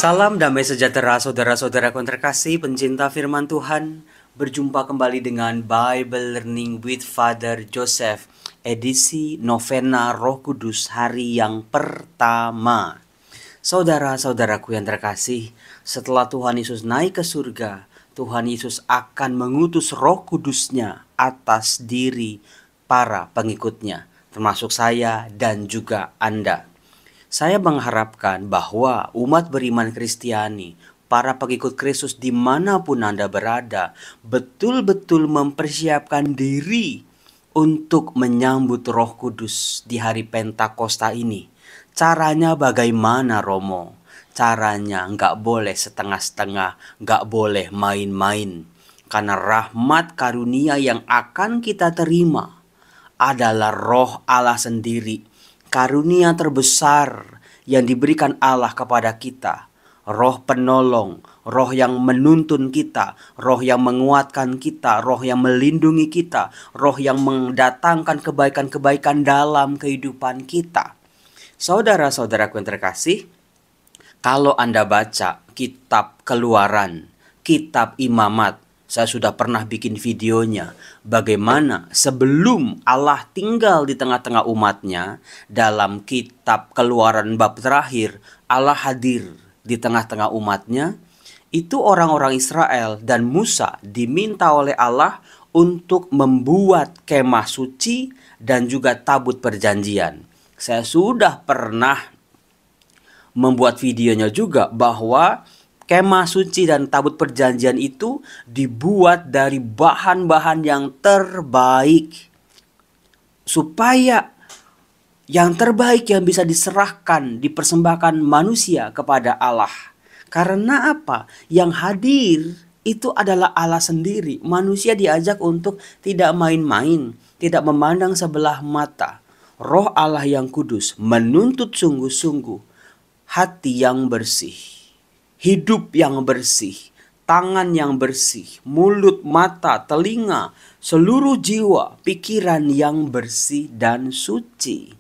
Salam damai sejahtera saudara-saudaraku yang terkasih, pencinta firman Tuhan. Berjumpa kembali dengan Bible Learning with Father Joseph, edisi Novena Roh Kudus hari yang pertama. Saudara-saudaraku yang terkasih, setelah Tuhan Yesus naik ke surga, Tuhan Yesus akan mengutus Roh Kudus-Nya atas diri para pengikutnya, termasuk saya dan juga Anda. Saya mengharapkan bahwa umat beriman Kristiani, para pengikut Kristus dimanapun Anda berada, betul-betul mempersiapkan diri untuk menyambut Roh Kudus di hari Pentakosta ini. Caranya bagaimana, Romo? Caranya nggak boleh setengah-setengah, nggak boleh main-main. Karena rahmat karunia yang akan kita terima adalah Roh Allah sendiri. Karunia terbesar yang diberikan Allah kepada kita, Roh penolong, Roh yang menuntun kita, Roh yang menguatkan kita, Roh yang melindungi kita, Roh yang mendatangkan kebaikan-kebaikan dalam kehidupan kita. Saudara-saudaraku yang terkasih, kalau Anda baca kitab Keluaran, kitab Imamat, saya sudah pernah bikin videonya bagaimana sebelum Allah tinggal di tengah-tengah umatnya. Dalam kitab Keluaran bab terakhir, Allah hadir di tengah-tengah umatnya. Itu orang-orang Israel dan Musa diminta oleh Allah untuk membuat kemah suci dan juga tabut perjanjian. Saya sudah pernah membuat videonya juga bahwa kemah suci dan tabut perjanjian itu dibuat dari bahan-bahan yang terbaik, supaya yang terbaik yang bisa diserahkan, dipersembahkan manusia kepada Allah. Karena apa? Yang hadir itu adalah Allah sendiri. Manusia diajak untuk tidak main-main, tidak memandang sebelah mata. Roh Allah yang kudus menuntut sungguh-sungguh hati yang bersih, hidup yang bersih, tangan yang bersih, mulut, mata, telinga, seluruh jiwa, pikiran yang bersih dan suci.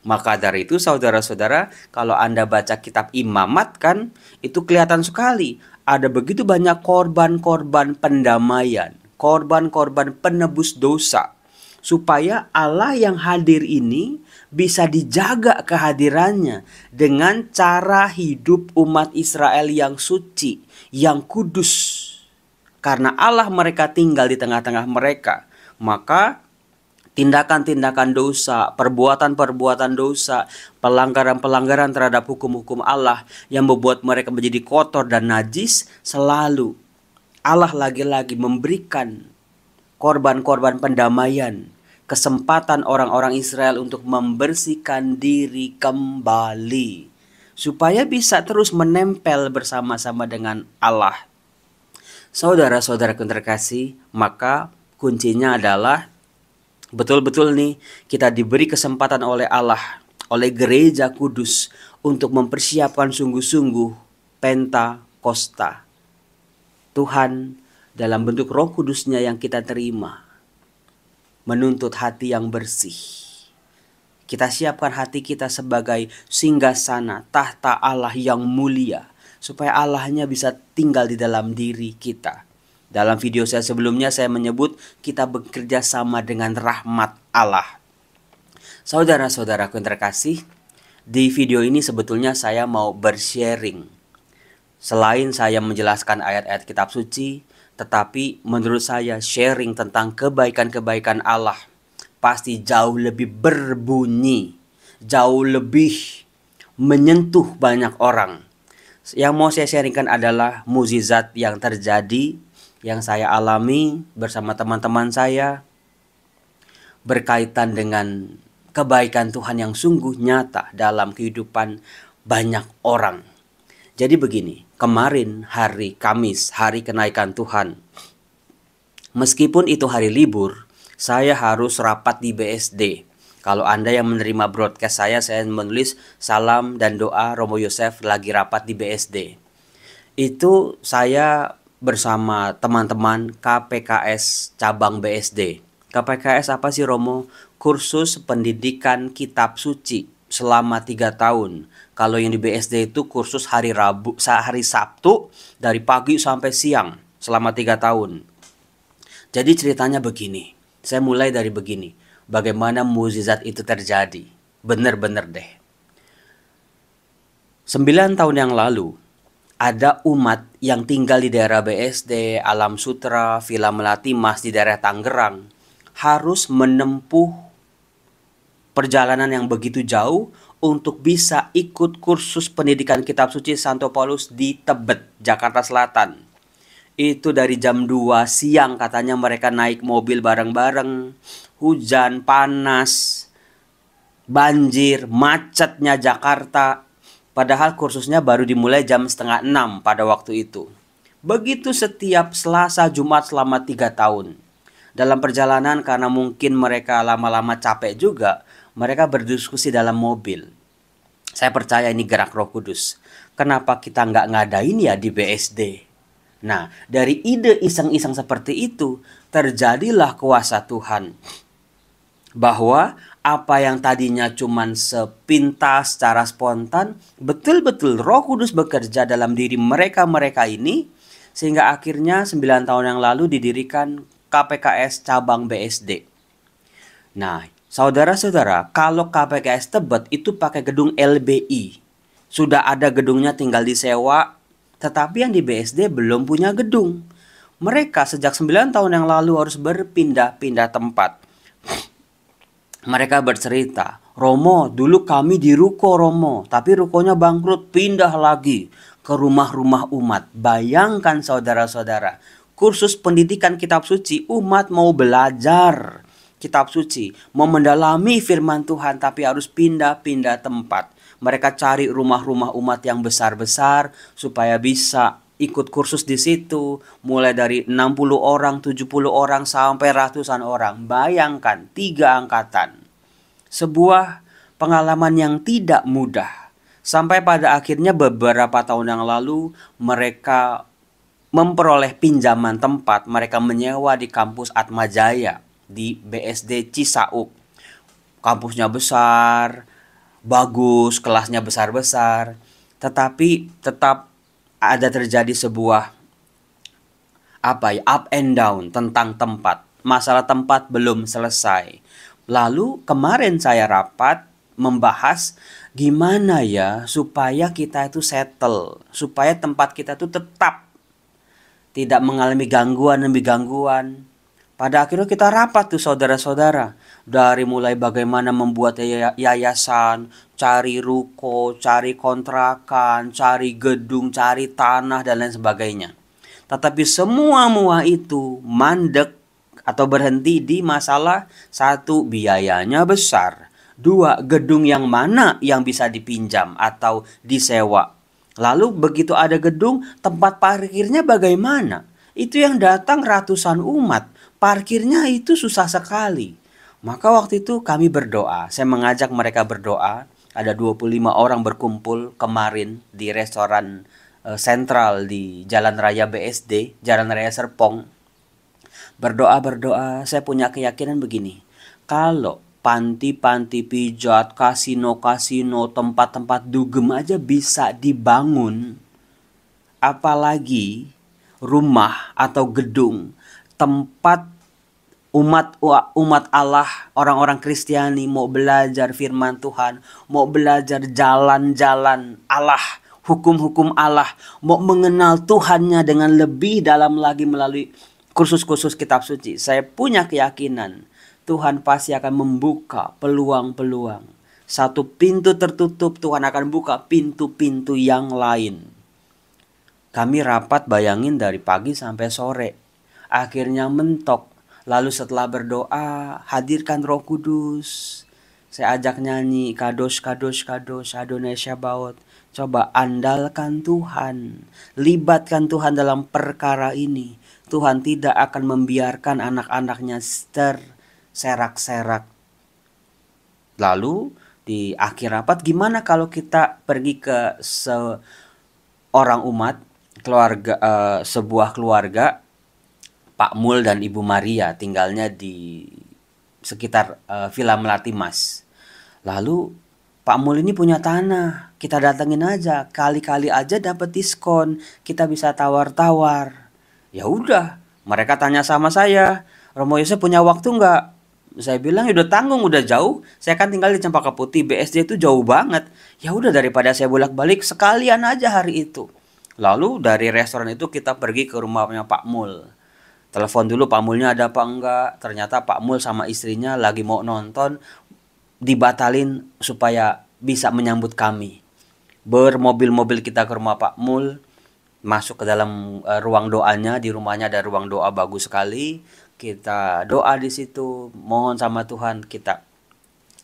Maka dari itu saudara-saudara, kalau Anda baca kitab Imamat kan, itu kelihatan sekali ada begitu banyak korban-korban pendamaian, korban-korban penebus dosa, supaya Allah yang hadir ini bisa dijaga kehadirannya dengan cara hidup umat Israel yang suci, yang kudus. Karena Allah mereka tinggal di tengah-tengah mereka, maka tindakan-tindakan dosa, perbuatan-perbuatan dosa, pelanggaran-pelanggaran terhadap hukum-hukum Allah yang membuat mereka menjadi kotor dan najis, selalu Allah lagi-lagi memberikan korban-korban pendamaian, kesempatan orang-orang Israel untuk membersihkan diri kembali, supaya bisa terus menempel bersama-sama dengan Allah. Saudara-saudara yang terkasih, maka kuncinya adalah betul-betul nih kita diberi kesempatan oleh Allah, oleh gereja kudus, untuk mempersiapkan sungguh-sungguh Pentakosta. Tuhan dalam bentuk Roh Kudus-Nya yang kita terima menuntut hati yang bersih. Kita siapkan hati kita sebagai singgasana tahta Allah yang mulia, supaya Allahnya bisa tinggal di dalam diri kita. Dalam video saya sebelumnya saya menyebut kita bekerja sama dengan rahmat Allah. Saudara-saudaraku yang terkasih, di video ini sebetulnya saya mau bersharing. Selain saya menjelaskan ayat-ayat kitab suci, tetapi menurut saya sharing tentang kebaikan-kebaikan Allah pasti jauh lebih berbunyi, jauh lebih menyentuh banyak orang. Yang mau saya sharingkan adalah mukjizat yang terjadi, yang saya alami bersama teman-teman saya, berkaitan dengan kebaikan Tuhan yang sungguh nyata dalam kehidupan banyak orang. Jadi begini, kemarin hari Kamis, hari kenaikan Tuhan, meskipun itu hari libur, saya harus rapat di BSD. Kalau Anda yang menerima broadcast saya menulis salam dan doa Romo Yosef lagi rapat di BSD. Itu saya bersama teman-teman KPKS cabang BSD. KPKS apa sih, Romo? Kursus Pendidikan Kitab Suci. selama 3 tahun. Kalau yang di BSD itu kursus hari Sabtu dari pagi sampai siang selama 3 tahun. Jadi ceritanya begini. Saya mulai dari begini. Bagaimana mukjizat itu terjadi. Bener-bener deh. 9 tahun yang lalu, ada umat yang tinggal di daerah BSD, Alam Sutra, Villa Melati Mas di daerah Tangerang harus menempuh perjalanan yang begitu jauh untuk bisa ikut kursus pendidikan kitab suci Santo Paulus di Tebet, Jakarta Selatan. Itu dari jam 2 siang katanya mereka naik mobil bareng-bareng, hujan, panas, banjir, macetnya Jakarta. Padahal kursusnya baru dimulai jam setengah 6 pada waktu itu. Begitu setiap Selasa Jumat selama 3 tahun. Dalam perjalanan karena mungkin mereka lama-lama capek juga, mereka berdiskusi dalam mobil. Saya percaya ini gerak Roh Kudus. Kenapa kita nggak ngadain ya di BSD? Nah, dari ide iseng-iseng seperti itu, terjadilah kuasa Tuhan. Bahwa apa yang tadinya cuman sepintas secara spontan, betul-betul Roh Kudus bekerja dalam diri mereka-mereka ini, sehingga akhirnya 9 tahun yang lalu didirikan KPKS cabang BSD. Nah, saudara-saudara, kalau KPKS Tebet itu pakai gedung LBI. Sudah ada gedungnya tinggal disewa, tetapi yang di BSD belum punya gedung. Mereka sejak 9 tahun yang lalu harus berpindah-pindah tempat. Mereka bercerita, Romo, dulu kami di ruko Romo, tapi rukonya bangkrut, pindah lagi ke rumah-rumah umat. Bayangkan saudara-saudara, kursus pendidikan kitab suci, umat mau belajar kitab suci, mau mendalami firman Tuhan, tapi harus pindah-pindah tempat. Mereka cari rumah-rumah umat yang besar-besar supaya bisa ikut kursus di situ, mulai dari 60 orang, 70 orang sampai ratusan orang. Bayangkan 3 angkatan. Sebuah pengalaman yang tidak mudah. Sampai pada akhirnya beberapa tahun yang lalu mereka memperoleh pinjaman tempat. Mereka menyewa di kampus Atmajaya di BSD Cisauk. Kampusnya besar, bagus, kelasnya besar-besar, tetapi tetap ada terjadi sebuah up and down tentang tempat. Masalah tempat belum selesai. Lalu kemarin saya rapat membahas gimana ya supaya kita itu settle, supaya tempat kita itu tetap tidak mengalami gangguan demi gangguan. Pada akhirnya kita rapat tuh saudara-saudara. Dari mulai bagaimana membuat yayasan, cari ruko, cari kontrakan, cari gedung, cari tanah dan lain sebagainya. Tetapi semua itu mandek atau berhenti di masalah satu, biayanya besar. Dua, gedung yang mana yang bisa dipinjam atau disewa. Lalu begitu ada gedung, tempat parkirnya bagaimana? Itu yang datang ratusan umat. Parkirnya itu susah sekali. Maka waktu itu kami berdoa. Saya mengajak mereka berdoa. Ada 25 orang berkumpul kemarin di restoran sentral di Jalan Raya BSD, Jalan Raya Serpong. Berdoa, saya punya keyakinan begini. Kalau panti-panti pijat, kasino-kasino, tempat-tempat dugem aja bisa dibangun, apalagi rumah atau gedung, tempat umat Allah, orang-orang Kristiani mau belajar firman Tuhan, mau belajar jalan-jalan Allah, hukum-hukum Allah, mau mengenal Tuhannya dengan lebih dalam lagi melalui kursus-kursus kitab suci. Saya punya keyakinan Tuhan pasti akan membuka peluang-peluang. Satu pintu tertutup, Tuhan akan buka pintu-pintu yang lain. Kami rapat bayangin dari pagi sampai sore. Akhirnya mentok. Lalu setelah berdoa, hadirkan Roh Kudus. Saya ajak nyanyi, Kadosh, Kadosh, Kadosh, Adonai Syabaoth. Coba andalkan Tuhan. Libatkan Tuhan dalam perkara ini. Tuhan tidak akan membiarkan anak-anaknya terserak-serak. Lalu di akhir rapat, gimana kalau kita pergi ke seorang umat, keluarga, sebuah keluarga, Pak Mul dan Ibu Maria tinggalnya di sekitar Villa Melati Mas. Lalu Pak Mul ini punya tanah, kita datengin aja, kali-kali aja dapat diskon, kita bisa tawar-tawar. Ya udah, mereka tanya sama saya, Romo Yosef punya waktu nggak? Saya bilang ya udah tanggung, udah jauh. Saya kan tinggal di Cempaka Putih, BSD itu jauh banget. Ya udah daripada saya bolak-balik sekalian aja hari itu. Lalu dari restoran itu kita pergi ke rumahnya Pak Mul. Telepon dulu Pak Mulnya ada apa enggak. Ternyata Pak Mul sama istrinya lagi mau nonton, dibatalin supaya bisa menyambut kami. Bermobil-mobil kita ke rumah Pak Mul, masuk ke dalam ruang doanya. Di rumahnya ada ruang doa bagus sekali. Kita doa di situ, mohon sama Tuhan kita.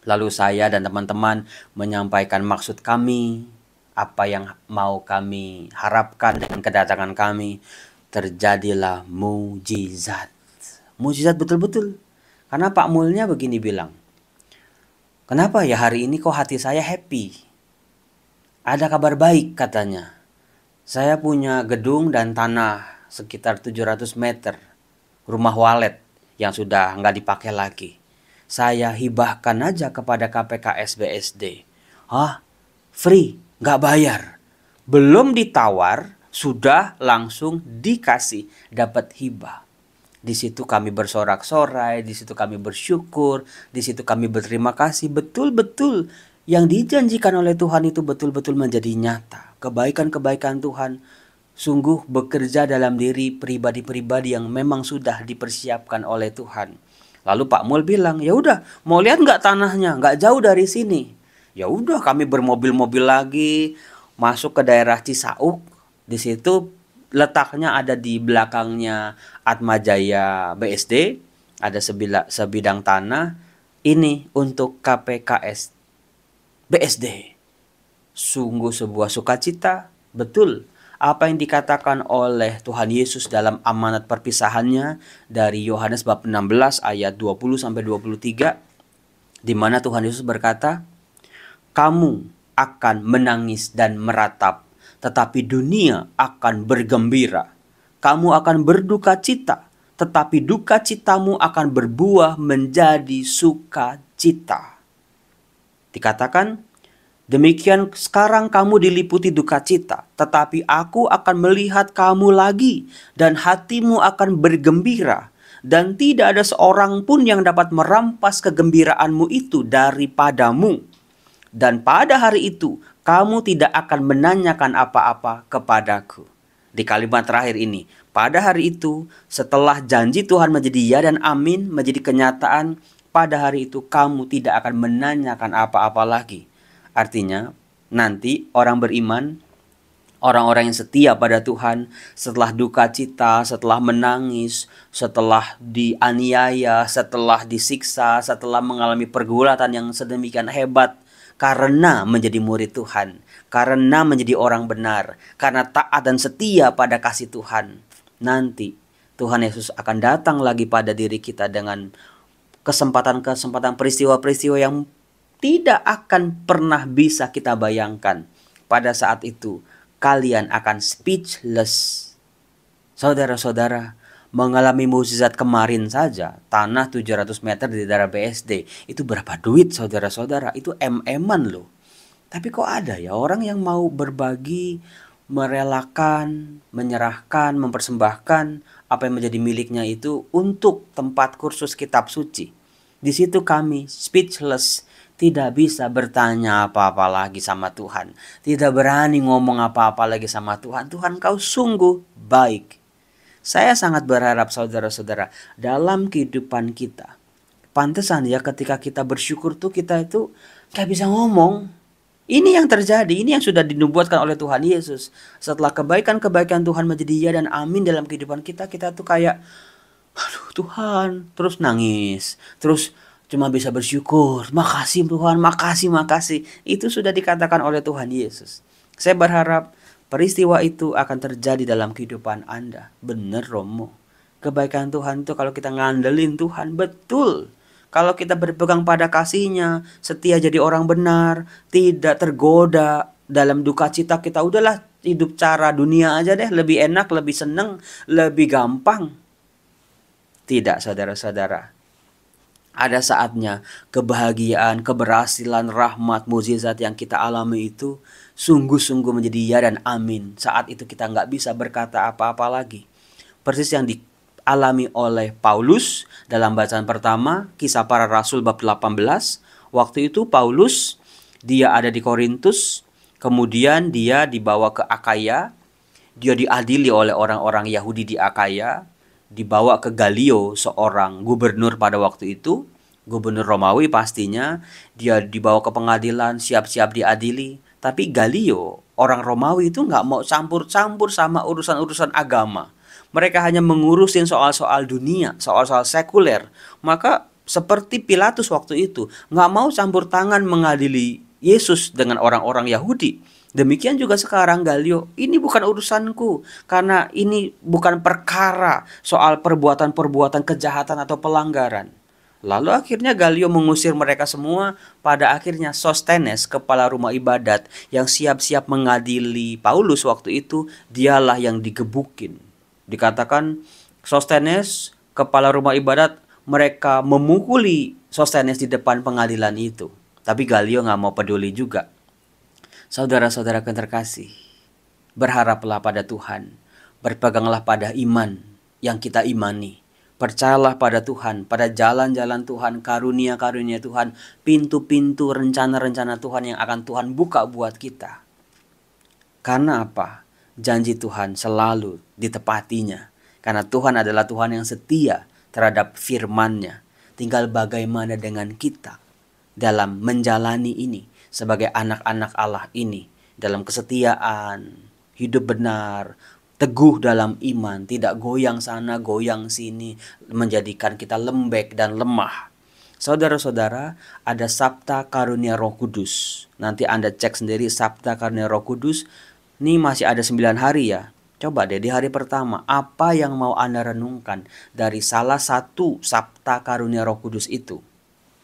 Lalu saya dan teman-teman menyampaikan maksud kami, apa yang mau kami harapkan dengan kedatangan kami. Terjadilah mujizat. Mujizat betul-betul. Karena Pak Mulnya begini bilang, kenapa ya hari ini kok hati saya happy? Ada kabar baik katanya. Saya punya gedung dan tanah sekitar 700 meter. Rumah walet yang sudah nggak dipakai lagi. Saya hibahkan aja kepada KPKS BSD. Hah? Free? Nggak bayar? Belum ditawar, sudah langsung dikasih, dapat hibah. Di situ kami bersorak-sorai, di situ kami bersyukur, di situ kami berterima kasih. Betul-betul yang dijanjikan oleh Tuhan itu betul-betul menjadi nyata. Kebaikan-kebaikan Tuhan sungguh bekerja dalam diri pribadi-pribadi yang memang sudah dipersiapkan oleh Tuhan. Lalu Pak Mul bilang, ya udah, mau lihat nggak tanahnya? Nggak jauh dari sini. Ya udah, kami bermobil-mobil lagi masuk ke daerah Cisauk. Di situ letaknya ada di belakangnya Atmajaya BSD, ada sebidang tanah. Ini untuk KPKS BSD. Sungguh sebuah sukacita, betul. Apa yang dikatakan oleh Tuhan Yesus dalam amanat perpisahannya dari Yohanes bab 16 ayat 20 sampai 23, di mana Tuhan Yesus berkata, "Kamu akan menangis dan meratap, tetapi dunia akan bergembira. Kamu akan berduka cita, tetapi duka citamu akan berbuah menjadi sukacita." Dikatakan, demikian sekarang kamu diliputi duka cita, tetapi aku akan melihat kamu lagi dan hatimu akan bergembira. Dan tidak ada seorang pun yang dapat merampas kegembiraanmu itu daripadamu. Dan pada hari itu kamu tidak akan menanyakan apa-apa kepadaku. Di kalimat terakhir ini, pada hari itu setelah janji Tuhan menjadi ya dan amin, menjadi kenyataan, pada hari itu kamu tidak akan menanyakan apa-apa lagi. Artinya nanti orang beriman, orang-orang yang setia pada Tuhan, setelah duka cita, setelah menangis, setelah dianiaya, setelah disiksa, setelah mengalami pergulatan yang sedemikian hebat, karena menjadi murid Tuhan, karena menjadi orang benar, karena taat dan setia pada kasih Tuhan, nanti Tuhan Yesus akan datang lagi pada diri kita dengan kesempatan-kesempatan, peristiwa-peristiwa yang tidak akan pernah bisa kita bayangkan. Pada saat itu kalian akan speechless. Saudara-saudara, mengalami mukjizat kemarin saja, tanah 700 meter di daerah BSD, itu berapa duit saudara-saudara? Itu MM-an loh. Tapi kok ada ya orang yang mau berbagi, merelakan, menyerahkan, mempersembahkan apa yang menjadi miliknya itu untuk tempat kursus kitab suci. Di situ kami speechless, tidak bisa bertanya apa-apa lagi sama Tuhan, tidak berani ngomong apa-apa lagi sama Tuhan. Tuhan, kau sungguh baik. Saya sangat berharap saudara-saudara dalam kehidupan kita, pantesan ya ketika kita bersyukur tuh kita itu gak bisa ngomong. Ini yang terjadi, ini yang sudah dinubuatkan oleh Tuhan Yesus. Setelah kebaikan-kebaikan Tuhan menjadi ya dan amin dalam kehidupan kita, kita tuh kayak, aduh Tuhan, terus nangis, terus cuma bisa bersyukur, makasih Tuhan, makasih, makasih. Itu sudah dikatakan oleh Tuhan Yesus. Saya berharap peristiwa itu akan terjadi dalam kehidupan Anda. Bener Romo, kebaikan Tuhan itu kalau kita ngandelin Tuhan, betul. Kalau kita berpegang pada kasih-Nya, setia jadi orang benar, tidak tergoda dalam duka cita kita, udahlah hidup cara dunia aja deh, lebih enak, lebih seneng, lebih gampang. Tidak saudara-saudara. Ada saatnya kebahagiaan, keberhasilan, rahmat, mukjizat yang kita alami itu sungguh-sungguh menjadi ya dan amin. Saat itu kita nggak bisa berkata apa-apa lagi. Persis yang dialami oleh Paulus dalam bacaan pertama, Kisah Para Rasul bab 18. Waktu itu Paulus, dia ada di Korintus, kemudian dia dibawa ke Akaya. Dia diadili oleh orang-orang Yahudi di Akaya, dibawa ke Galio, seorang gubernur pada waktu itu, gubernur Romawi pastinya. Dia dibawa ke pengadilan, siap-siap diadili. Tapi Galio, orang Romawi itu nggak mau campur-campur sama urusan-urusan agama. Mereka hanya mengurusin soal-soal dunia, soal-soal sekuler. Maka seperti Pilatus waktu itu, nggak mau campur tangan mengadili Yesus dengan orang-orang Yahudi. Demikian juga sekarang Galio, ini bukan urusanku, karena ini bukan perkara soal perbuatan-perbuatan kejahatan atau pelanggaran. Lalu akhirnya Galio mengusir mereka semua. Pada akhirnya Sostenes, kepala rumah ibadat yang siap-siap mengadili Paulus waktu itu, dialah yang digebukin. Dikatakan Sostenes, kepala rumah ibadat, mereka memukuli Sostenes di depan pengadilan itu. Tapi Galio nggak mau peduli juga. Saudara-saudaraku yang terkasih, berharaplah pada Tuhan, berpeganglah pada iman yang kita imani. Percayalah pada Tuhan, pada jalan-jalan Tuhan, karunia-karunia Tuhan, pintu-pintu rencana-rencana Tuhan yang akan Tuhan buka buat kita. Karena apa? Janji Tuhan selalu ditepatinya. Karena Tuhan adalah Tuhan yang setia terhadap firman-Nya. Tinggal bagaimana dengan kita dalam menjalani ini sebagai anak-anak Allah ini, dalam kesetiaan, hidup benar, teguh dalam iman, tidak goyang sana, goyang sini, menjadikan kita lembek dan lemah. Saudara-saudara, ada Sabta Karunia Roh Kudus. Nanti Anda cek sendiri Sabta Karunia Roh Kudus. Ini masih ada 9 hari ya. Coba deh di hari pertama, apa yang mau Anda renungkan dari salah satu Sabta Karunia Roh Kudus itu?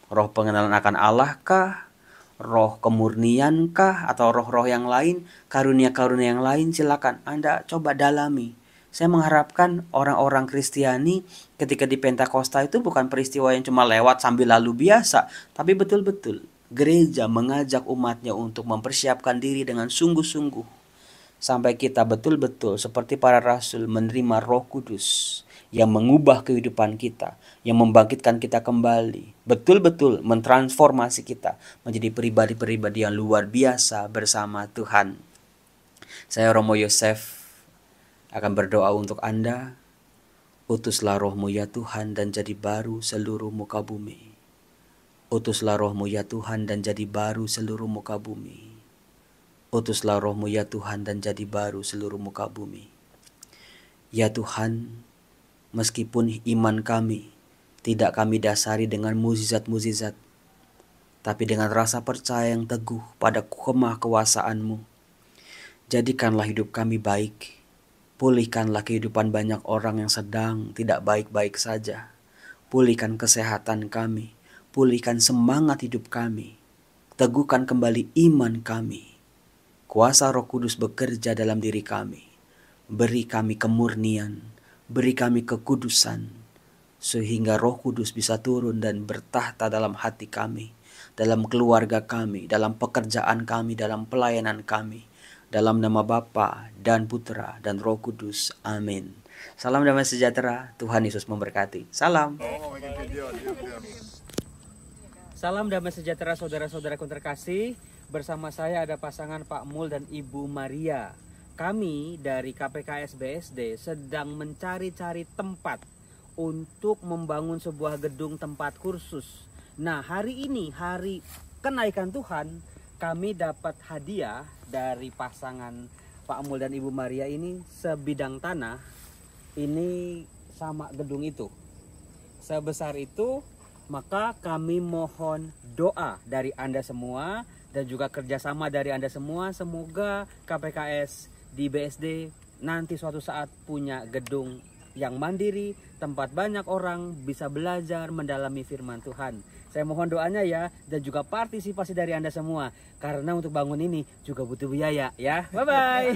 Roh pengenalan akan Allah kah? Roh kemurnian kah? Atau roh-roh yang lain? Karunia-karunia yang lain? Silakan Anda coba dalami. Saya mengharapkan orang-orang Kristiani ketika di Pentakosta itu bukan peristiwa yang cuma lewat sambil lalu biasa. Tapi betul-betul gereja mengajak umatnya untuk mempersiapkan diri dengan sungguh-sungguh. Sampai kita betul-betul seperti para rasul menerima Roh Kudus yang mengubah kehidupan kita, yang membangkitkan kita kembali, betul-betul mentransformasi kita menjadi pribadi-pribadi yang luar biasa bersama Tuhan. Saya Romo Yosef akan berdoa untuk Anda. Utuslah Roh-Mu ya Tuhan dan jadi baru seluruh muka bumi. Utuslah Roh-Mu ya Tuhan dan jadi baru seluruh muka bumi. Utuslah Roh-Mu ya Tuhan dan jadi baru seluruh muka bumi. Ya Tuhan, meskipun iman kami tidak kami dasari dengan mukjizat-mukjizat, tapi dengan rasa percaya yang teguh pada kemah kuasa-Mu. Jadikanlah hidup kami baik. Pulihkanlah kehidupan banyak orang yang sedang tidak baik-baik saja. Pulihkan kesehatan kami. Pulihkan semangat hidup kami. Teguhkan kembali iman kami. Kuasa Roh Kudus bekerja dalam diri kami. Beri kami kemurnian, beri kami kekudusan, sehingga Roh Kudus bisa turun dan bertahta dalam hati kami, dalam keluarga kami, dalam pekerjaan kami, dalam pelayanan kami. Dalam nama Bapa dan Putra dan Roh Kudus. Amin. Salam damai sejahtera. Tuhan Yesus memberkati. Salam. Salam damai sejahtera saudara-saudaraku terkasih. Bersama saya ada pasangan Pak Mul dan Ibu Maria. Kami dari KPKS BSD sedang mencari-cari tempat untuk membangun sebuah gedung tempat kursus. Nah, hari ini hari kenaikan Tuhan, kami dapat hadiah dari pasangan Pak Mul dan Ibu Maria ini sebidang tanah. Ini sama gedung itu. Sebesar itu, maka kami mohon doa dari Anda semua dan juga kerjasama dari Anda semua. Semoga KPKS di BSD nanti suatu saat punya gedung yang mandiri, tempat banyak orang bisa belajar mendalami firman Tuhan. Saya mohon doanya ya, dan juga partisipasi dari Anda semua. Karena untuk bangun ini juga butuh biaya ya. Bye-bye.